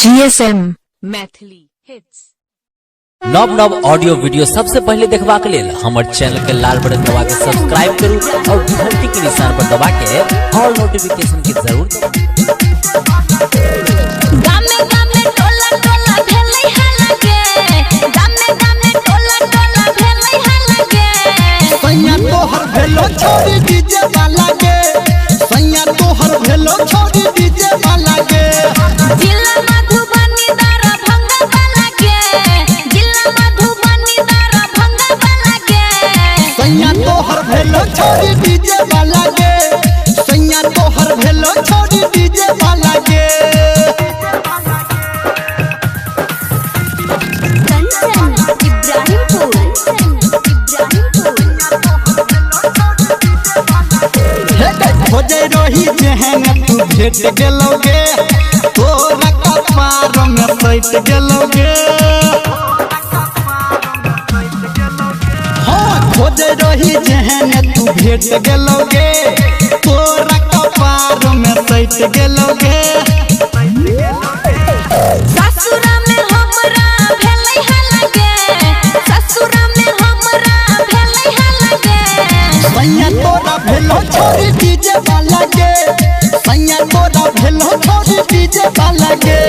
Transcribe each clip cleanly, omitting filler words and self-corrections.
GSM Maithili hits. नव नव audio video सबसे पहले देखबा के लेल हमर चैनल के लाल बटन दबा के सब्सक्राइब करू और घंटी के निशान पर दबा के ऑल नोटिफिकेशन के जरूर गामे गामे टोला टोला भेलै हलगे, गामे गामे टोला टोला भेलै हलगे। सैया तोहर भेलो छोड़ी डीजे वाला के, सैया तोहर भेलो छोड़ी डीजे वाला के। जिला मधुबनी दरभंगा वाला के, जिला मधुबनी दरभंगा वाला के। सैया तोहर भेलो छोड़ी डीजे वाला के, सैया तोहर भेलो छोड़ी डीजे वाला के। कंचन इब्राहिमपुर, खोजे रही जेहन तू भेट गेलोगे, तोरा कपार में सैट गेलोगे। हाँ खोजे रही जेहन तू भेट गेलोगे, तोरा कपार में सैट गेलोगे। ससुरा में हमरा भेलै हलगे, ससुरा में हमरा भेलै हलगे। सैया तोरा भेलो छोड़ी डीजे वाला के, सैया तोरा भेलो छोड़ी डीजे वाला के।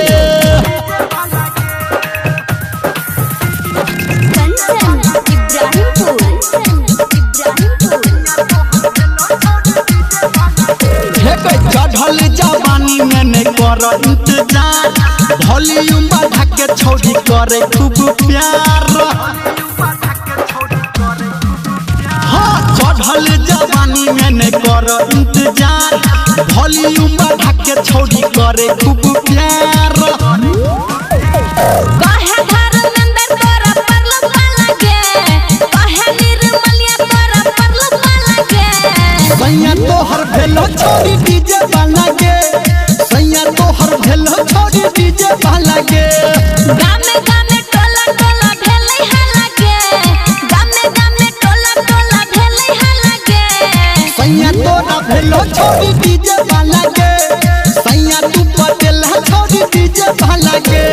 कंचन इब्राहिमपुर, चढ़ल जवानी में नहीं कर इंतजार, वॉल्यूम बढ़ा के छोड़ी करे खूब प्यार। हाँ चढ़ल जवानी में नहीं कर इंतजार, वॉल्यूम बढ़ा के छोड़ी करे खूब प्यार। काहे धर्मेंद्र तोरा परलो लगे, काहे निर्मलिया तोरा परलो लगे। सैया तोहर भेलो छोड़ी डीजे वाला के, सैया तोहर भेलो छोड़ी डीजे वाला के। गामे गामे टोला टोला भेलै हलगे, गामे गामे टोला टोला भेलै हलगे। सैया तोरा भेलो छोड़ी डीजे वाला के, सैया तू पटेल छोड़ी डीजे वाला के।